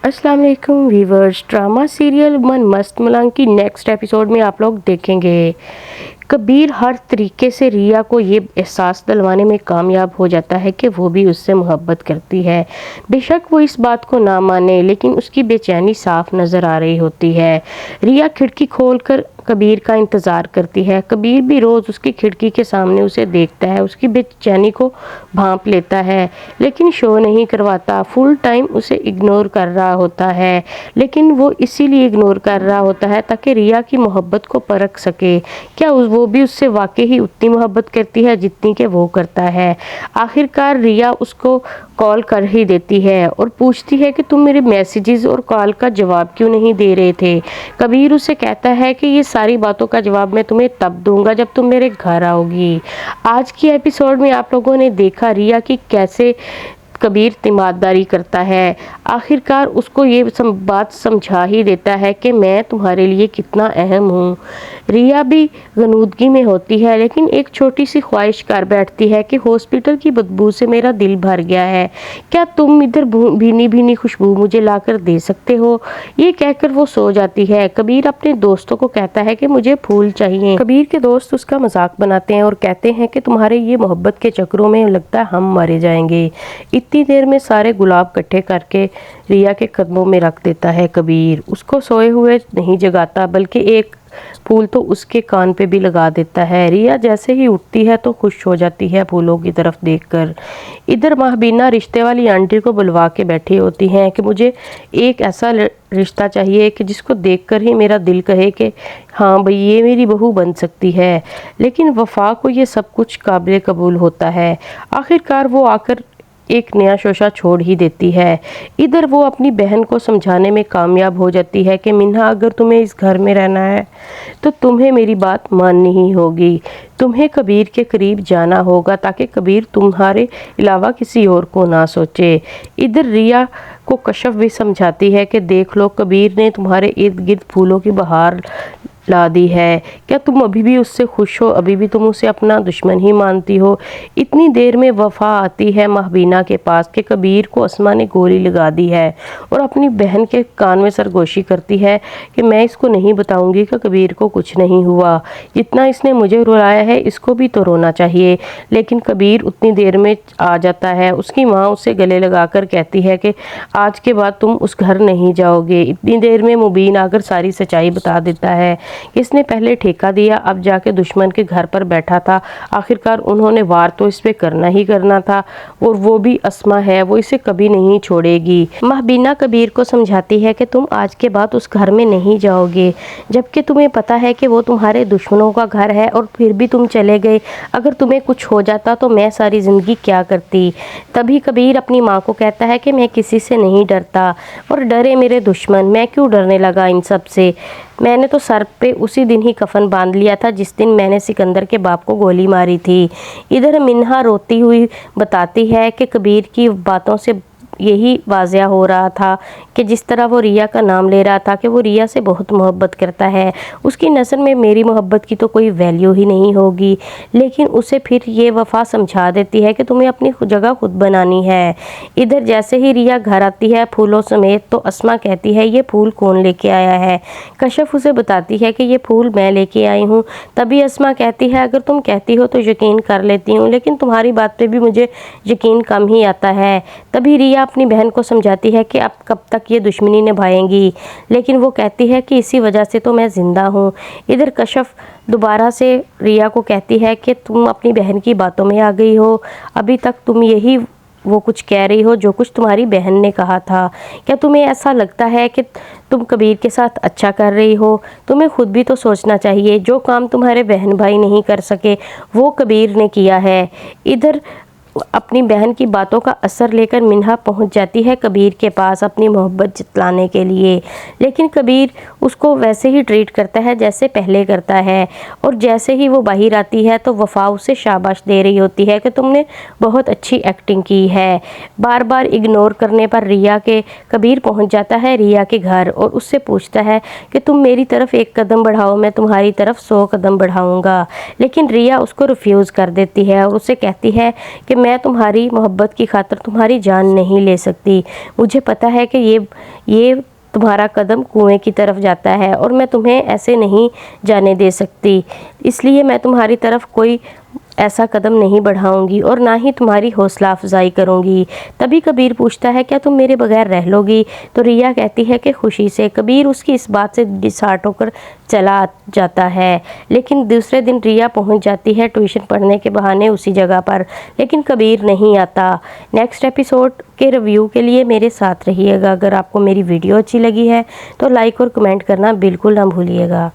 अस्सलाम वालेकुम viewers. Drama serial मन मस्त मलंग की नेक्स्ट एपिसोड में आप लोग देखेंगे कबीर हर तरीके से रिया को ये एहसास दिलवाने में कामयाब हो जाता है कि वो भी उससे मोहब्बत करती है। बेशक वो इस बात को ना माने, लेकिन उसकी बेचैनी साफ नज़र आ रही होती है। रिया खिड़की खोलकर कबीर का इंतज़ार करती है। कबीर भी रोज़ उसकी खिड़की के सामने उसे देखता है, उसकी बेचैनी को भांप लेता है, लेकिन शो नहीं करवाता। फुल टाइम उसे इग्नोर कर रहा होता है, लेकिन वो इसीलिए इग्नोर कर रहा होता है ताकि रिया की मोहब्बत को परख सके। क्या वो भी उससे वाकई ही उतनी मोहब्बत करती है जितनी कि वो करता है। आखिरकार रिया उसको कॉल कर ही देती है और पूछती है कि तुम मेरे मैसेजेस और कॉल का जवाब क्यों नहीं दे रहे थे। कबीर उसे कहता है कि ये सारी बातों का जवाब मैं तुम्हें तब दूंगा जब तुम मेरे घर आओगी। आज की एपिसोड में आप लोगों ने देखा रिया की कैसे कबीर तीमारदारी करता है। आखिरकार उसको ये बात समझा ही देता है कि मैं तुम्हारे लिए कितना अहम हूँ। रिया भी गनूदगी में होती है, लेकिन एक छोटी सी ख्वाहिश कर बैठती है कि हॉस्पिटल की बदबू से मेरा दिल भर गया है, क्या तुम इधर भीनी भीनी खुशबू मुझे लाकर दे सकते हो। ये कहकर वो सो जाती है। कबीर अपने दोस्तों को कहता है कि मुझे फूल चाहिए। कबीर के दोस्त उसका मजाक बनाते हैं और कहते हैं कि तुम्हारे ये मोहब्बत के चक्करों में लगता है हम मरे जाएंगे। इतनी देर में सारे गुलाब इकट्ठे करके रिया के कदमों में रख देता है कबीर। उसको सोए हुए नहीं जगाता, बल्कि एक फूल तो उसके कान पे भी लगा देता है। रिया जैसे ही उठती है तो खुश हो जाती है फूलों की तरफ देखकर। इधर महबीना रिश्ते वाली आंटी को बुलवा के बैठी होती हैं कि मुझे एक ऐसा रिश्ता चाहिए कि जिसको देखकर ही मेरा दिल कहे कि हाँ भाई ये मेरी बहू बन सकती है। लेकिन वफा को ये सब कुछ काबिल कबूल होता है। आखिरकार वो आकर एक नया शोशा छोड़ ही देती है। इधर वो अपनी बहन को समझाने में कामयाब हो जाती है कि मिन्हा, अगर तुम्हें इस घर में रहना है तो तुम्हें मेरी बात माननी ही होगी। तुम्हें कबीर के करीब जाना होगा ताकि कबीर तुम्हारे अलावा किसी और को ना सोचे। इधर रिया को कशफ भी समझाती है कि देख लो, कबीर ने तुम्हारे इर्द गिर्द फूलों की बहार ला दी है। क्या तुम अभी भी उससे खुश हो? अभी भी तुम उसे अपना दुश्मन ही मानती हो? इतनी देर में वफा आती है महबीना के पास कि कबीर को अस्मा ने गोली लगा दी है और अपनी बहन के कान में सरगोशी करती है कि मैं इसको नहीं बताऊंगी कि कबीर को कुछ नहीं हुआ। जितना इसने मुझे रुलाया है इसको भी तो रोना चाहिए। लेकिन कबीर उतनी देर में आ जाता है। उसकी माँ उसे गले लगाकर कहती है कि आज के बाद तुम उस घर नहीं जाओगे। इतनी देर में मुबीन आकर सारी सच्चाई बता देता है। इसने पहले ठेका दिया, अब जाके दुश्मन के घर पर बैठा था। आखिरकार उन्होंने वार तो इस पे करना ही करना था, और वो भी अस्मा है, वो इसे कभी नहीं छोड़ेगी। महबीना कबीर को समझाती है कि तुम आज के बाद उस घर में नहीं जाओगे, जबकि तुम्हें पता है कि वो तुम्हारे दुश्मनों का घर है, और फिर भी तुम चले गए। अगर तुम्हें कुछ हो जाता तो मैं सारी ज़िंदगी क्या करती। तभी कबीर अपनी माँ को कहता है कि मैं किसी से नहीं डरता, और डरे मेरे दुश्मन, मैं क्यों डरने लगा इन सब से। मैंने तो सर पे उसी दिन ही कफन बांध लिया था जिस दिन मैंने सिकंदर के बाप को गोली मारी थी। इधर मिन्हा रोती हुई बताती है कि कबीर की बातों से यही वाज़िया हो रहा था कि जिस तरह वो रिया का नाम ले रहा था कि वो रिया से बहुत मोहब्बत करता है। उसकी नज़र में मेरी मोहब्बत की तो कोई वैल्यू ही नहीं होगी। लेकिन उसे फिर ये वफा समझा देती है कि तुम्हें अपनी जगह खुद बनानी है। इधर जैसे ही रिया घर आती है फूलों समेत, तो अस्मा कहती है ये फूल कौन लेके आया है। कशफ उसे बताती है कि ये फूल मैं लेके आई हूँ। तभी अस्मा कहती है अगर तुम कहती हो तो यकीन कर लेती हूँ, लेकिन तुम्हारी बात पे भी मुझे यकीन कम ही आता है। तभी रिया अपनी बहन को समझाती है कि अब कब तक ये दुश्मनी निभाएंगी, लेकिन वो कहती है कि इसी वजह से तो मैं ज़िंदा हूँ। इधर कशफ दोबारा से रिया को कहती है कि तुम अपनी बहन की बातों में आ गई हो, अभी तक तुम यही वो कुछ कह रही हो जो कुछ तुम्हारी बहन ने कहा था। क्या तुम्हें ऐसा लगता है कि तुम कबीर के साथ अच्छा कर रही हो? तुम्हें खुद भी तो सोचना चाहिए, जो काम तुम्हारे बहन भाई नहीं कर सके वो कबीर ने किया है। इधर अपनी बहन की बातों का असर लेकर मिन्हा पहुंच जाती है कबीर के पास अपनी मोहब्बत जतलाने के लिए, लेकिन कबीर उसको वैसे ही ट्रीट करता है जैसे पहले करता है। और जैसे ही वो बाहर आती है तो वफा उसे शाबाश दे रही होती है कि तुमने बहुत अच्छी एक्टिंग की है। बार बार इग्नोर करने पर रिया के कबीर पहुंच जाता है रिया के घर और उससे पूछता है कि तुम मेरी तरफ एक कदम बढ़ाओ, मैं तुम्हारी तरफ 100 कदम बढ़ाऊँगा। लेकिन रिया उसको रिफ्यूज़ कर देती है और उसे कहती है कि मैं तुम्हारी मोहब्बत की खातिर तुम्हारी जान नहीं ले सकती। मुझे पता है कि یہ تمہارا قدم کنویں کی طرف جاتا ہے اور میں تمہیں ایسے نہیں جانے دے سکتی، اس لیے میں تمہاری طرف کوئی ایسا قدم نہیں بڑھاؤں گی اور نہ ہی تمہاری حوصلہ افزائی کروں گی۔ تبھی کبیر پوچھتا ہے کیا تم میرے بغیر رہ لو گی؟ تو ریا کہتی ہے کہ خوشی سے۔ کبیر اس کی اس بات سے ڈسہارٹ ہو کر چلا جاتا ہے، لیکن دوسرے دن ریا پہنچ جاتی ہے ٹیوشن پڑھنے کے بہانے اسی جگہ پر، لیکن کبیر نہیں آتا۔ نیکسٹ ایپیسوڈ کے ریویو کے لیے میرے ساتھ رہیے گا۔ اگر آپ کو میری ویڈیو اچھی لگی ہے تو لائک اور کمنٹ کرنا بالکل نہ بھولیے گا۔